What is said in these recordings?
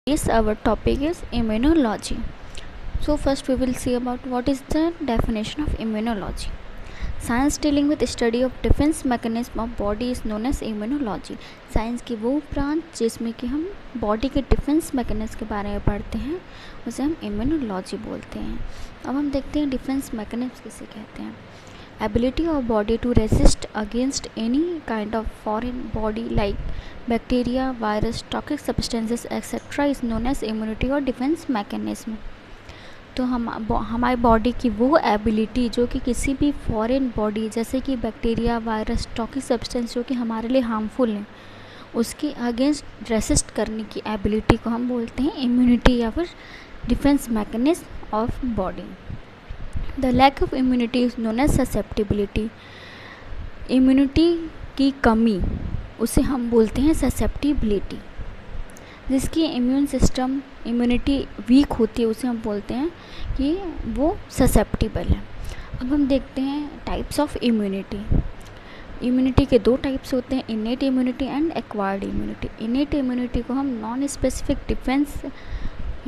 Yes, our topic is immunology. So first we will see about what is the definition of immunology. Science dealing with study of defense mechanism of body is known as immunology. Science की वो branch जिसमें कि हम body के defence mechanism के बारे में पढ़ते हैं उसे हम इम्यूनोलॉजी बोलते हैं. अब हम देखते हैं डिफेंस मैकेनिज्म किसे कहते हैं. Ability of body to resist against any kind of foreign body like bacteria, virus, toxic substances etc. is known as immunity or defense mechanism. तो हमारी बॉडी की वो एबिलिटी जो कि किसी भी फॉरेन बॉडी जैसे कि बैक्टीरिया, वायरस, टॉक्सिक सब्सटेंस जो कि हमारे लिए हार्मफुल हैं उसके अगेंस्ट रेसिस्ट करने की एबिलिटी को हम बोलते हैं इम्यूनिटी या फिर defence mechanism of body. The lack of immunity is known as susceptibility. Immunity की कमी उसे हम बोलते हैं ससेप्टिबिलिटी. जिसकी इम्यून सिस्टम इम्यूनिटी वीक होती है उसे हम बोलते हैं कि वो ससेप्टिबल है. अब हम देखते हैं टाइप्स ऑफ इम्यूनिटी. इम्यूनिटी के दो टाइप्स होते हैं, innate immunity and acquired immunity. Innate immunity को हम नॉन स्पेसिफिक डिफेंस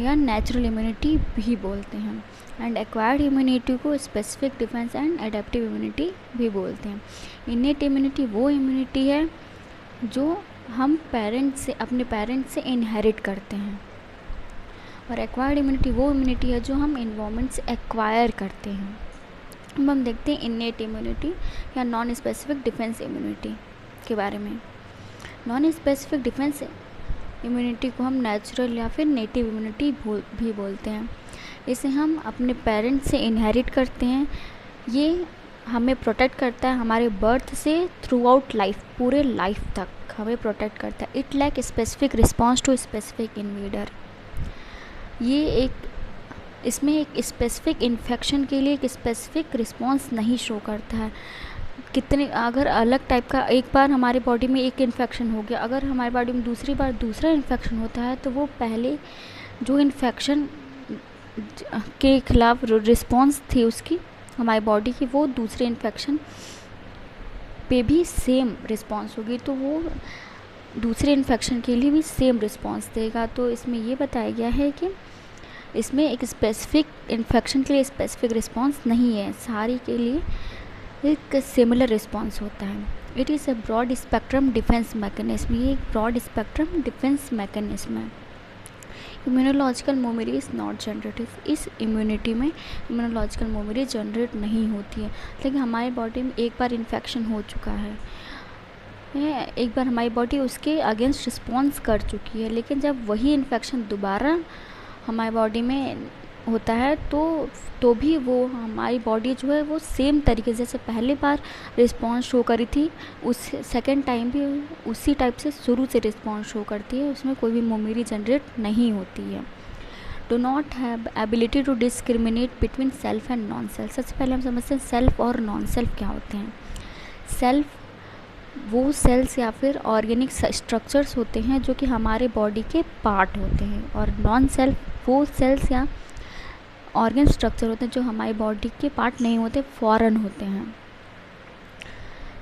या नेचुरल इम्यूनिटी भी बोलते हैं एंड एक्वायर्ड इम्यूनिटी को specific defence and adaptive immunity भी बोलते हैं. इनेट इम्यूनिटी वो इम्यूनिटी है जो हम अपने पेरेंट्स से इनहेरिट करते हैं और एक्वायर्ड इम्यूनिटी वो इम्यूनिटी है जो हम इन्वायरमेंट से एक्वायर करते हैं. अब हम देखते हैं इनेट इम्यूनिटी या नॉन स्पेसिफिक डिफेंस इम्यूनिटी के बारे में. नॉन स्पेसिफिक डिफेंस इम्यूनिटी को हम नेचुरल या फिर नेटिव इम्यूनिटी भी बोलते हैं. इसे हम अपने पेरेंट्स से इनहेरिट करते हैं. ये हमें प्रोटेक्ट करता है हमारे बर्थ से थ्रू आउट लाइफ, पूरे लाइफ तक हमें प्रोटेक्ट करता है. It lack specific response to specific invader. ये इसमें एक स्पेसिफिक इन्फेक्शन के लिए एक स्पेसिफिक रिस्पॉन्स नहीं शो करता है. अगर अलग टाइप का एक बार हमारी बॉडी में एक इन्फेक्शन हो गया, अगर हमारी बॉडी में दूसरी बार दूसरा इन्फेक्शन होता है तो वो पहले जो इन्फेक्शन के खिलाफ रिस्पॉन्स थी उसकी हमारी बॉडी की वो दूसरे इन्फेक्शन पे भी सेम रिस्पॉन्स होगी, तो वो दूसरे इन्फेक्शन के लिए भी सेम रिस्पॉन्स देगा. तो इसमें ये बताया गया है कि इसमें एक स्पेसिफिक इन्फेक्शन के लिए स्पेसिफिक रिस्पॉन्स नहीं है, सारी के लिए एक सिमिलर रिस्पॉन्स होता है. It is a broad spectrum defence mechanism. ये एक ब्रॉड स्पेक्ट्रम डिफेंस मैकेनिज्म है. Immunological memory is not generative. इस इम्यूनिटी में इम्यूनोलॉजिकल मेमोरी जनरेट नहीं होती है. लेकिन हमारी बॉडी में एक बार इन्फेक्शन हो चुका है, एक बार हमारी बॉडी उसके अगेंस्ट रिस्पॉन्स कर चुकी है, लेकिन जब वही इन्फेक्शन दोबारा हमारी बॉडी में होता है तो भी वो हमारी बॉडी जो है वो सेम तरीके जैसे पहली बार रिस्पॉन्स शो करी थी उस सेकेंड टाइम भी उसी टाइप से शुरू से रिस्पॉन्स शो करती है. उसमें कोई भी मेमोरी जनरेट नहीं होती है. Do not have ability to discriminate between self and non self. सबसे पहले हम समझते हैं सेल्फ और नॉन सेल्फ क्या होते हैं. सेल्फ वो सेल्स या फिर ऑर्गेनिक स्ट्रक्चर्स होते हैं जो कि हमारे बॉडी के पार्ट होते हैं, और नॉन सेल्फ वो सेल्स या ऑर्गन स्ट्रक्चर होते हैं जो हमारी बॉडी के पार्ट नहीं होते, फॉरेन होते हैं.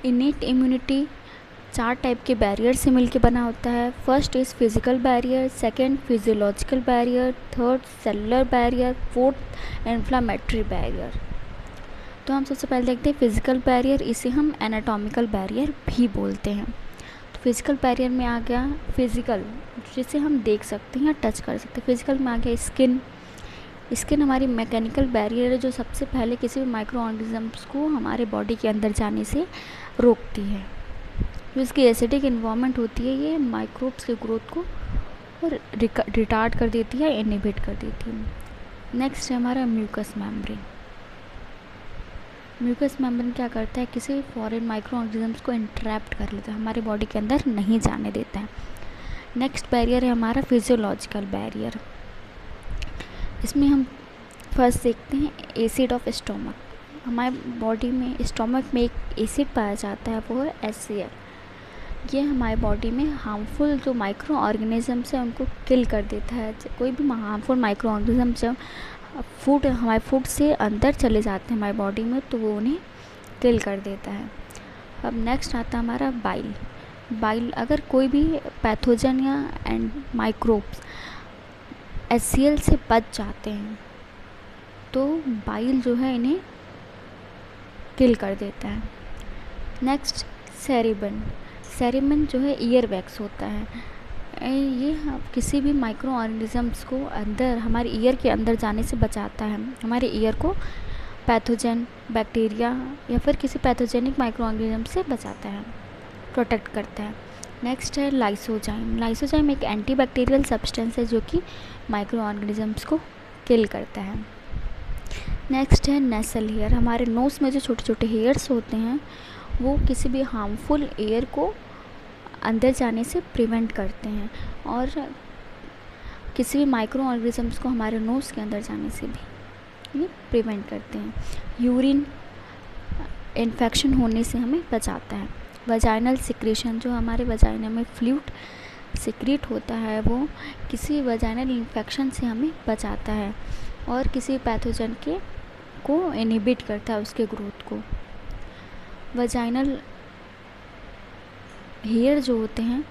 इनेट इम्यूनिटी 4 टाइप के बैरियर से मिलकर बना होता है. First is physical barrier, second physiological barrier, third cellular barrier, fourth inflammatory barrier. तो हम सबसे पहले देखते हैं फिजिकल बैरियर. इसे हम एनाटॉमिकल बैरियर भी बोलते हैं. तो फिजिकल बैरियर में आ गया फिजिकल, जिसे हम देख सकते हैं या टच कर सकते हैं. फिजिकल में आ गया स्किन. स्किन हमारी मैकेनिकल बैरियर है जो सबसे पहले किसी भी माइक्रो ऑर्गेनिजम्स को हमारे बॉडी के अंदर जाने से रोकती है. जो इसकी एसिडिक इन्वायरमेंट होती है ये माइक्रोब्स के ग्रोथ को रिटार्ड कर देती है, इनहिबिट कर देती है. नेक्स्ट है हमारा म्यूकस मेम्ब्रेन. म्यूकस मेम्ब्रेन क्या करता है, किसी भी फॉरेन माइक्रो ऑर्गेनिजम्स को इंट्रैप्ट कर लेता है, हमारे बॉडी के अंदर नहीं जाने देता है. नेक्स्ट बैरियर है हमारा फिजियोलॉजिकल बैरियर. इसमें हम फर्स्ट देखते हैं एसिड ऑफ स्टोमक. हमारे बॉडी में स्टोमक में एक एसिड पाया जाता है, वो है HCl. ये हमारे बॉडी में हार्मफुल जो माइक्रो ऑर्गेनिजम्स हैं उनको किल कर देता है. कोई भी हार्मफुल माइक्रो ऑर्गेनिज्म जब हमारे फूड से अंदर चले जाते हैं हमारी बॉडी में तो वो उन्हें किल कर देता है. अब नेक्स्ट आता है हमारा बाइल. अगर कोई भी पैथोजन या एंड माइक्रोब्स HCl से बच जाते हैं, तो बाइल जो है इन्हें किल कर देता है। नेक्स्ट सेरिबन जो है ईयर वैक्स होता है। ये किसी भी माइक्रो ऑर्गेनिजम्स को अंदर हमारे ईयर के अंदर जाने से बचाता है, हमारे ईयर को पैथोजन बैक्टीरिया या फिर किसी पैथोजेनिक माइक्रो ऑर्गेनिज्म से बचाता है, प्रोटेक्ट करता है। नेक्स्ट है लाइसोजाइम एक एंटीबैक्टीरियल सब्सटेंस है जो कि माइक्रो ऑर्गेनिजम्स को किल करता है। नेक्स्ट है नेसल हेयर, हमारे नोज़ में जो छोटे छोटे हेयर्स होते हैं वो किसी भी हार्मफुल एयर को अंदर जाने से प्रिवेंट करते हैं और किसी भी माइक्रो ऑर्गेनिजम्स को हमारे नोज़ के अंदर जाने से भी ये प्रिवेंट करते हैं। यूरिन इन्फेक्शन होने से हमें बचाता है। वजाइनल सिक्रेशन जो हमारे वजाइना में फ्लूइड सिक्रेट होता है वो किसी वजाइनल इन्फेक्शन से हमें बचाता है और किसी पैथोजन को इनहिबिट करता है उसके ग्रोथ को। वजाइनल हेयर जो होते हैं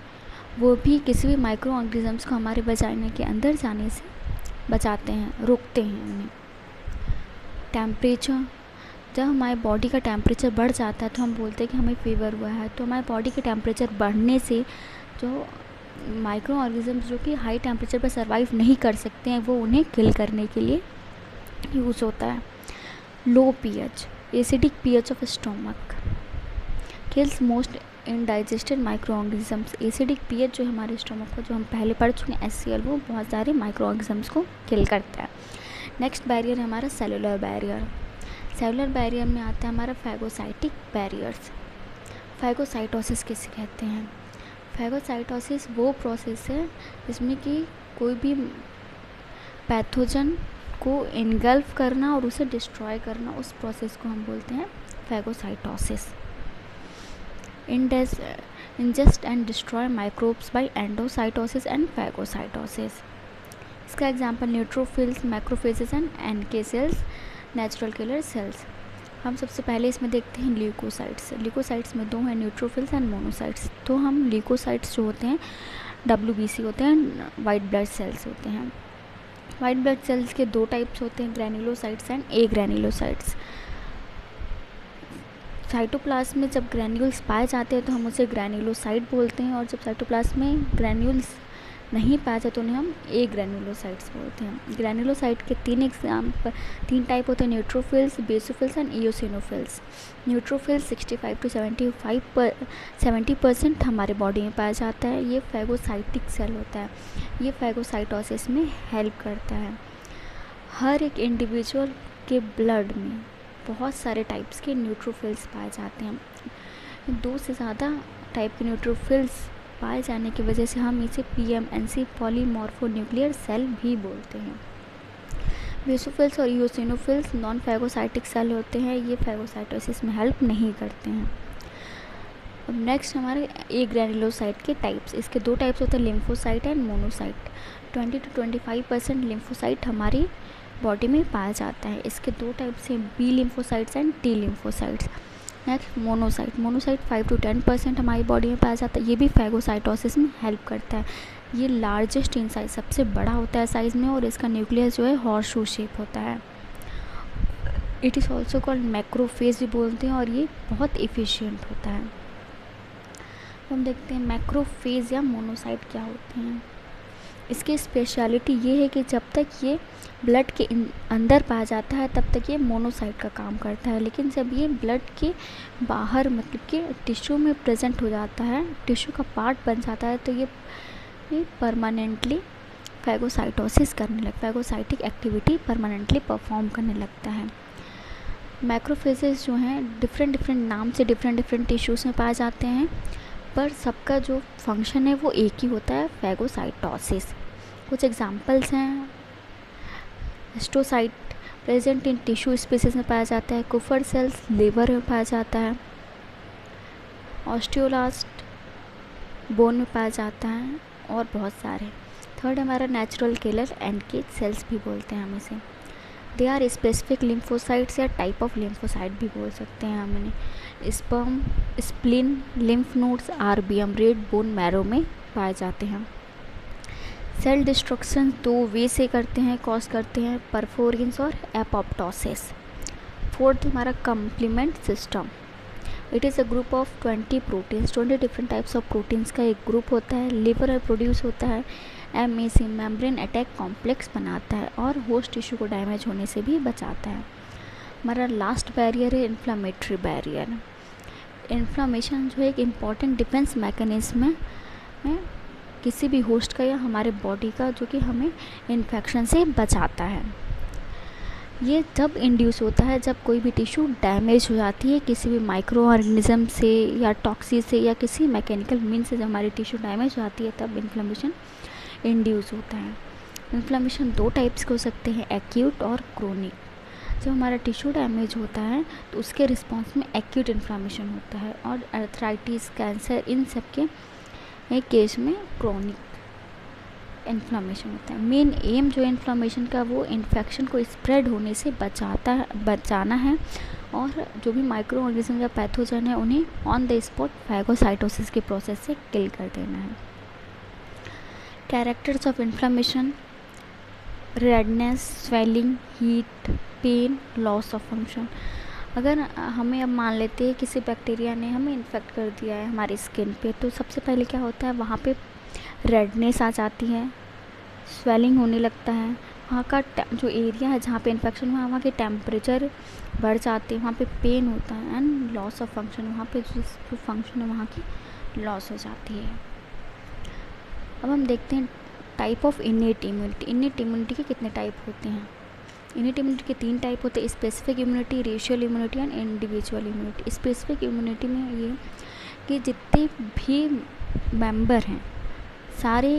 वो भी किसी भी माइक्रो ऑर्गेनिजम्स को हमारे वजाइना के अंदर जाने से बचाते हैं, रोकते हैं उन्हें। टेम्परेचर, जब हमारे बॉडी का टेम्परेचर बढ़ जाता है तो हम बोलते हैं कि हमें फीवर हुआ है, तो हमारे बॉडी के टेम्परेचर बढ़ने से जो माइक्रो ऑर्गेनिजम्स जो कि हाई टेम्परेचर पर सर्वाइव नहीं कर सकते हैं वो उन्हें किल करने के लिए यूज़ होता है। Low pH, acidic pH of stomach kills most indigested micro organisms. Acidic pH जो हमारे स्टोमक को, जो हम पहले पढ़ चुके हैं HCl, वो बहुत सारे माइक्रो ऑर्गेनिजम्स को किल करता है। नेक्स्ट बैरियर है हमारा सेलुलर बैरियर। सेलुलर बैरियर में आता है हमारा फैगोसाइटिक बैरियर्स। फैगोसाइटोसिस किसे कहते हैं? फैगोसाइटोसिस वो प्रोसेस है जिसमें कि कोई भी पैथोजन को इनगल्फ करना और उसे डिस्ट्रॉय करना, उस प्रोसेस को हम बोलते हैं phagocytosis. ingest and destroy microbes by endocytosis and phagocytosis. इसका example neutrophils, macrophages and NK cells, natural killer cells. हम सबसे पहले इसमें देखते हैं ल्यूकोसाइट्स। ल्यूकोसाइट्स में दो हैं, न्यूट्रोफिल्स एंड मोनोसाइट्स। तो हम ल्यूकोसाइट्स जो होते हैं WBC होते हैं, वाइट ब्लड सेल्स होते हैं। वाइट ब्लड सेल्स के दो टाइप्स होते हैं, granulocytes and A granulocytes. Cytoplasm में जब ग्रैन्यूल्स पाए जाते हैं तो हम उसे ग्रैन्युलोसाइट बोलते हैं, और जब साइटोप्लाज्म में ग्रैन्यूल्स नहीं पाए जाते तो उन्हें हम ए ग्रैन्युलोसाइट्स बोलते हैं। ग्रैन्युलोसाइट के तीन टाइप होते हैं, neutrophils, basophils and eosinophils. Neutrophils 65 to 70% हमारे बॉडी में पाया जाता है। ये फैगोसाइटिक सेल होता है, ये फैगोसाइटोसिस में हेल्प करता है। हर एक इंडिविजुअल के ब्लड में बहुत सारे टाइप्स के न्यूट्रोफिल्स पाए जाते हैं। 2 से ज़्यादा टाइप के न्यूट्रोफिल्स पाए जाने की वजह से हम इसे PMNC पॉलीमॉर्फोन्यूक्लियर सेल भी बोलते हैं। बेसोफिल्स और इओसिनोफिल्स नॉन फैगोसाइटिक सेल होते हैं, ये फैगोसाइटोसिस में हेल्प नहीं करते हैं। अब नेक्स्ट हमारे ए ग्रैन्युलोसाइट के टाइप्स। इसके 2 टाइप्स होते हैं, lymphocyte and monocyte. 20 to 25% lymphocyte हमारी बॉडी में पाया जाता है। इसके 2 टाइप्स हैं, B lymphocytes and T lymphocytes. Next monocyte 5 to 10% हमारी बॉडी में पाया जाता है, ये भी फैगोसाइटोसिस में हेल्प करता है। ये लार्जेस्ट इन साइज, सबसे बड़ा होता है साइज़ में, और इसका न्यूक्लियस जो है हॉर्सशू शेप होता है। It is also called macrophage भी बोलते हैं, और ये बहुत इफ़िशियंट होता है। हम देखते हैं मैक्रोफेज या मोनोसाइट क्या होते हैं। इसकी स्पेशलिटी ये है कि जब तक ये ब्लड के अंदर पाया जाता है तब तक ये मोनोसाइट का काम करता है, लेकिन जब ये ब्लड के बाहर मतलब कि टिश्यू में प्रेजेंट हो जाता है, टिश्यू का पार्ट बन जाता है, तो ये permanently phagocytic activity permanently perform करने लगता है। मैक्रोफेजेस जो हैं डिफरेंट नाम से डिफरेंट टिश्यूज़ में पाए जाते हैं, पर सबका जो फंक्शन है वो एक ही होता है, फैगोसाइटोसिस। कुछ एग्जांपल्स हैं, histiocyte present in tissue spaces में पाया जाता है, कुफर सेल्स लिवर में पाया जाता है, ऑस्टियोलास्ट बोन में पाया जाता है, और बहुत सारे। थर्ड हमारा नेचुरल किलर NK सेल्स भी बोलते हैं हम इसे। दे आर स्पेसिफिक लिम्फोसाइट्स या टाइप ऑफ लिम्फोसाइट भी बोल सकते हैं हम इन्हें। Sperm, spleen, lymph nodes, RBM, red bone marrow में पाए जाते हैं। सेल डिस्ट्रक्शन दो वे से करते हैं, कॉज करते हैं, परफोरियंस और एपोप्टोसिस। फोर्थ हमारा complement system. It is a group of 20 proteins, 20 different types of proteins का एक ग्रुप होता है। लिवर में प्रोड्यूस होता है। एमएसी मेम्ब्रेन अटैक कॉम्प्लेक्स बनाता है और होस्ट टिश्यू को डैमेज होने से भी बचाता है। हमारा लास्ट बैरियर है इन्फ्लामेटरी बैरियर। इन्फ्लामेशन जो है एक इम्पॉर्टेंट डिफेंस मैकेनिज्म है किसी भी होस्ट का या हमारे बॉडी का, जो कि हमें इन्फेक्शन से बचाता है। ये जब इंड्यूस होता है जब कोई भी टिश्यू डैमेज हो जाती है किसी भी माइक्रो ऑर्गेनिज्म से या टॉक्सिन से या किसी मैकेनिकल मीन से, जब हमारी टिश्यू डैमेज हो जाती है तब इन्फ्लेमेशन इंड्यूस होता है। इन्फ्लेमेशन दो टाइप्स के हो सकते हैं, एक्यूट और क्रोनिक। जब हमारा टिश्यू डैमेज होता है तो उसके रिस्पॉन्स में एक्यूट इन्फ्लेमेशन होता है, और आर्थराइटिस, कैंसर, इन सब के केस में क्रोनिक इन्फ्लेमेशन होता है। मेन एम जो है इन्फ्लेमेशन का वो इन्फेक्शन को स्प्रेड होने से बचाना है, और जो भी माइक्रो ऑर्गेनिज्म या पैथोजन है उन्हें ऑन द स्पॉट फैगोसाइटोसिस के प्रोसेस से किल कर देना है। Characters of inflammation: redness, swelling, heat, pain, loss of function. अगर हमें अब मान लेते हैं किसी बैक्टीरिया ने हमें इन्फेक्ट कर दिया है हमारी स्किन पे, तो सबसे पहले क्या होता है, वहाँ पे रेडनेस आ जाती है, स्वेलिंग होने लगता है, वहाँ का जो एरिया है जहाँ पे इन्फेक्शन हुआ वहाँ के टेम्परेचर बढ़ जाते हैं, वहाँ पे पेन होता है, एंड लॉस ऑफ फंक्शन, वहाँ पे जो फंक्शन है वहाँ की लॉस हो जाती है। अब हम देखते हैं type of innate immunity. Innate immunity के कितने टाइप होते हैं? इनेट इम्यूनिटी के 3 टाइप होते हैं, specific immunity, racial immunity and individual immunity. Specific immunity में ये कि जितने भी मेंबर हैं सारे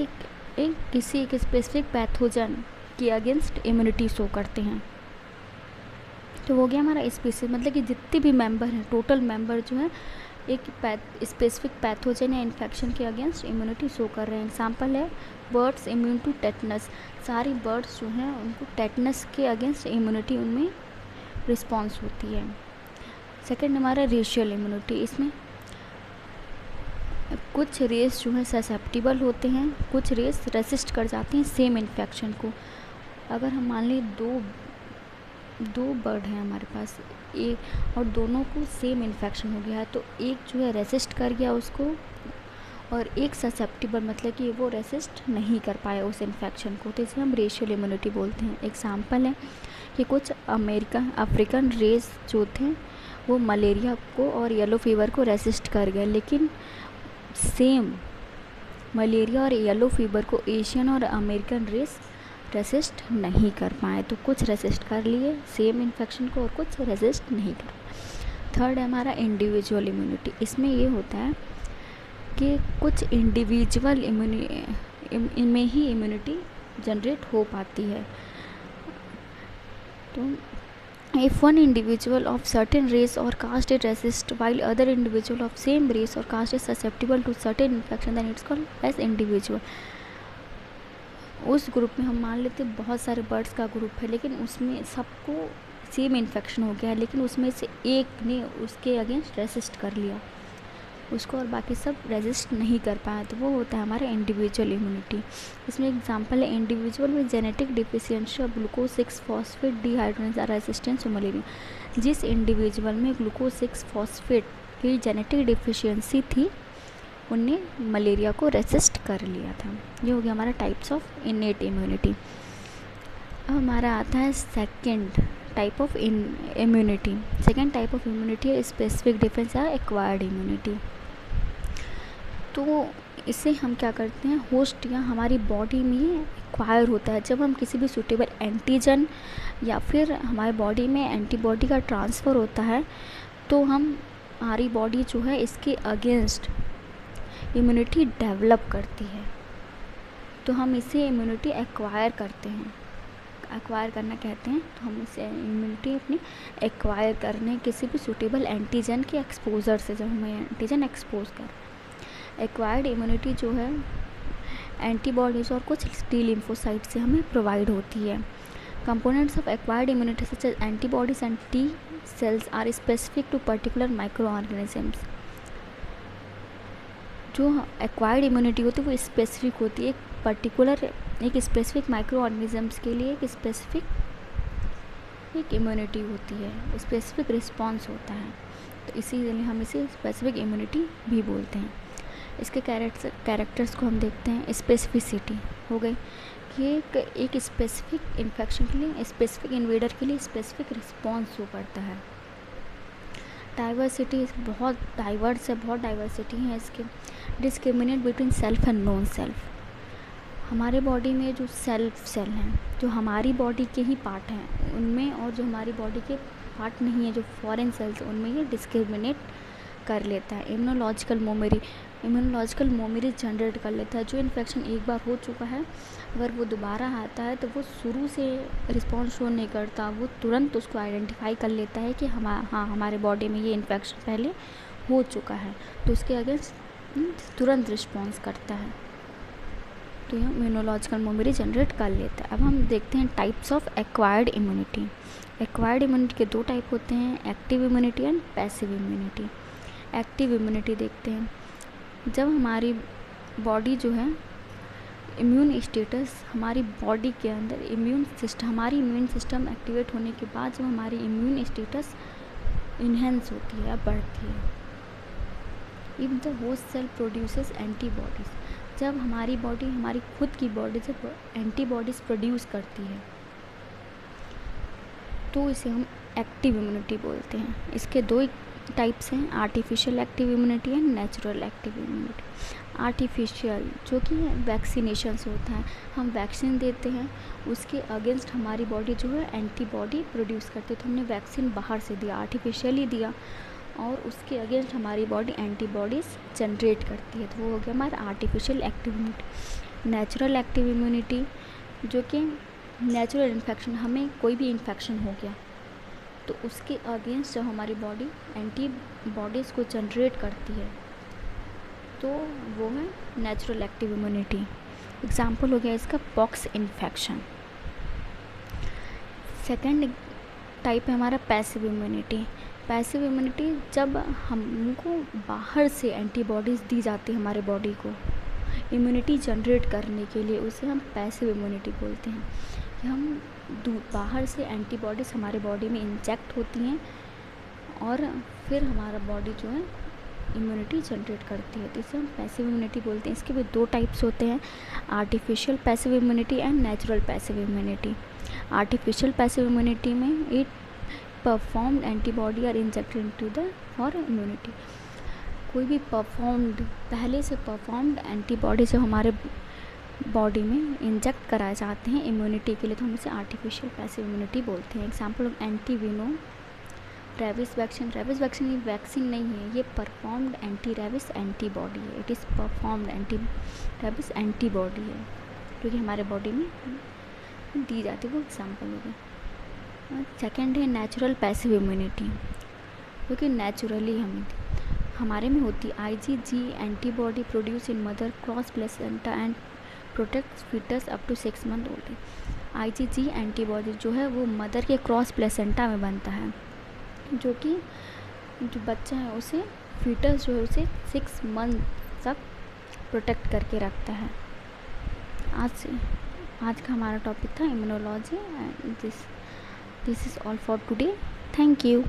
एक किसी एक स्पेसिफिक पैथोजन के अगेंस्ट इम्यूनिटी शो करते हैं। तो हो गया हमारा स्पेसिफिक, मतलब कि जितने भी मेंबर हैं, टोटल मेंबर जो है एक स्पेसिफिक पैथोजन या इन्फेक्शन के अगेंस्ट इम्यूनिटी शो कर रहे हैं। एग्जाम्पल है बर्ड्स इम्यून टू टेटनस। सारी बर्ड्स जो हैं उनको टेटनस के अगेंस्ट इम्यूनिटी उनमें रिस्पॉन्स होती है। सेकेंड हमारा रेशियल इम्यूनिटी। इसमें कुछ रेस जो है ससेप्टिबल होते हैं, कुछ रेस रेसिस्ट कर जाती हैं सेम इन्फेक्शन को। अगर हम मान लें दो बर्ड हैं हमारे पास, एक और दोनों को सेम इन्फेक्शन हो गया है, तो एक जो है रेसिस्ट कर गया उसको और एक ससेप्टिबल, मतलब कि वो रेसिस्ट नहीं कर पाया उस इन्फेक्शन को, तो इसे हम रेशियल इम्यूनिटी बोलते हैं। एग्जाम्पल है कि कुछ अफ्रीकन रेस जो थे वो मलेरिया को और येलो फीवर को रेसिस्ट कर गए, लेकिन सेम मलेरिया और येलो फीवर को एशियन और अमेरिकन रेस रेसिस्ट नहीं कर पाए। तो कुछ रेसिस्ट कर लिए सेम इन्फेक्शन को और कुछ रेसिस्ट नहीं कर पाए। थर्ड है हमारा इंडिविजुअल इम्यूनिटी। इसमें ये होता है कि कुछ इंडिविजुअल इनमें ही इम्यूनिटी जनरेट हो पाती है। तो if one individual of certain race or caste is resist while other individual of same race or caste is susceptible to certain infection, then it's called as individual। उस group में हम मान लेते हैं बहुत सारे बर्ड्स का ग्रुप है, लेकिन उसमें सबको सेम इन्फेक्शन हो गया है, लेकिन उसमें से एक ने उसके अगेंस्ट रेसिस्ट कर लिया उसको और बाकी सब रेजिस्ट नहीं कर पाया, तो वो होता है हमारा इंडिविजुअल इम्यूनिटी। इसमें एग्जांपल है individual with genetic deficiency of glucose 6 phosphate dehydrogenase are resistant to malaria. जिस इंडिविजुअल में ग्लूकोज 6 फॉस्फेट की जेनेटिक डिफिशियंसी थी उनने मलेरिया को रेसिस्ट कर लिया था। ये हो गया हमारा टाइप्स ऑफ इनेट इम्यूनिटी। अब हमारा आता है second type of immunity. Second type of immunity है स्पेसिफिक डिफेंस या एक्वायर्ड इम्यूनिटी। तो इससे हम क्या करते हैं, होस्ट या हमारी बॉडी में एक्वायर होता है जब हम किसी भी सूटेबल एंटीजन या फिर हमारी बॉडी में एंटीबॉडी का ट्रांसफ़र होता है, तो हमारी बॉडी जो है इसके अगेंस्ट इम्यूनिटी डेवलप करती है, तो हम इसे इम्यूनिटी एक्वायर करते हैं। एक्वायर करना कहते हैं, तो हम इसे इम्यूनिटी अपनी एक्वायर करने किसी भी सूटेबल एंटीजन के एक्सपोजर से, जब हमें एंटीजन एक्सपोज कर। एक्वायर्ड इम्यूनिटी जो है एंटीबॉडीज़ और कुछ टी लिम्फोसाइट से हमें प्रोवाइड होती है। Components of acquired immunity such as antibodies and T cells are specific to particular micro organisms. जो एक्वायर्ड इम्यूनिटी होती है वो स्पेसिफिक होती है, एक पर्टिकुलर एक स्पेसिफिक माइक्रो ऑर्गेनिजम्स के लिए एक स्पेसिफिक एक इम्यूनिटी होती है, स्पेसिफिक रिस्पॉन्स होता है, तो इसीलिए हम इसे स्पेसिफिक इम्यूनिटी भी बोलते हैं। इसके कैरेक्टर्स को हम देखते हैं। स्पेसिफिसिटी हो गई कि एक स्पेसिफिक इन्फेक्शन के लिए, स्पेसिफिक इन्वेडर के लिए स्पेसिफिक रिस्पॉन्स शो करता है। डाइवर्सिटी बहुत डाइवर्स है, बहुत डाइवर्सिटी है इसके। Discriminate between self and non self. हमारे बॉडी में जो सेल हैं, जो हमारी बॉडी के ही पार्ट हैं उनमें, और जो हमारी बॉडी के पार्ट नहीं है, जो फॉरेन सेल्स, उनमें ये डिस्क्रिमिनेट कर लेता है। इम्यूनोलॉजिकल मोमेरी जनरेट कर लेता है। जो इन्फेक्शन एक बार हो चुका है, अगर वो दोबारा आता है तो वो शुरू से रिस्पॉन्स शो नहीं करता, वो तुरंत उसको आइडेंटिफाई कर लेता है कि हमारे बॉडी में ये इन्फेक्शन पहले हो चुका है, तो उसके अगेंस्ट तुरंत रिस्पॉन्स करता है, तो यह इम्यूनोलॉजिकल मोमेरी जनरेट कर लेता है। अब हम देखते हैं types of acquired immunity. Acquired immunity के 2 टाइप होते हैं, active immunity and passive immunity. Active immunity देखते हैं, जब हमारी बॉडी जो है इम्यून स्टेटस, हमारी बॉडी के अंदर हमारी इम्यून सिस्टम एक्टिवेट होने के बाद जब हमारी इम्यून स्टेटस इन्हेंस होती है, बढ़ती है। If the host cell produces antibodies, जब हमारी बॉडी, हमारी खुद की बॉडी जब एंटीबॉडीज़ प्रोड्यूस करती है, तो इसे हम एक्टिव इम्यूनिटी बोलते हैं। इसके 2 टाइप्स हैं, artificial active immunity and natural active immunity. Artificial जो कि वैक्सीनेशन से होता है, हम वैक्सीन देते हैं, उसके अगेंस्ट हमारी बॉडी जो है एंटीबॉडी प्रोड्यूस करती है, तो हमने वैक्सीन बाहर से दिया, आर्टिफिशियली दिया, और उसके अगेंस्ट हमारी बॉडी एंटीबॉडीज़ जनरेट करती है, तो वो हो गया हमारा artificial active immunity. Natural active immunity जो कि नेचुरल इन्फेक्शन, हमें कोई भी इन्फेक्शन हो गया तो उसके अगेंस्ट जब हमारी बॉडी एंटीबॉडीज़ को जनरेट करती है, तो वो है नेचुरल एक्टिव इम्यूनिटी। एग्जाम्पल हो गया इसका पॉक्स इन्फेक्शन। सेकेंड टाइप है हमारा पैसिव इम्यूनिटी। पैसिव इम्यूनिटी जब हमको बाहर से एंटीबॉडीज़ दी जाती है हमारे बॉडी को इम्यूनिटी जनरेट करने के लिए, उसे हम पैसिव इम्यूनिटी बोलते हैं। कि हम बाहर से एंटीबॉडीज़ हमारे बॉडी में इंजेक्ट होती हैं और फिर हमारा बॉडी जो है इम्यूनिटी जनरेट करती है, तो इसे हम पैसिव इम्यूनिटी बोलते हैं। इसके भी 2 टाइप्स होते हैं, artificial passive immunity and natural passive immunity. Artificial passive immunity में it performed antibody are injected into the for immunity. कोई भी पहले से परफॉर्म्ड एंटीबॉडी जो हमारे बॉडी में इंजेक्ट कराए जाते हैं इम्यूनिटी के लिए, तो हम इसे आर्टिफिशियल पैसिव इम्यूनिटी बोलते हैं। Example of antivenom rabies vaccine. Rabies vaccine ये वैक्सीन नहीं है, ये परफॉर्म्ड एंटी रेबिस एंटीबॉडी है। It is performed anti rabies antibody है जो कि हमारे बॉडी में दी जाती है, वो एग्जाम्पल हो गया। सेकेंड है नेचुरल पैसिव इम्यूनिटी, जो कि नेचुरली हमारे में होती है। IgG antibody produce in mother cross placenta and protect foetus up to 6 month old. IgG antibody जो है वो मदर के क्रॉस प्लेसेंटा में बनता है, जो कि जो बच्चा है उसे फीटस जो है उसे 6 मंथ तक प्रोटेक्ट करके रखता है। आज का हमारा टॉपिक था immunology and this is all for today. Thank you.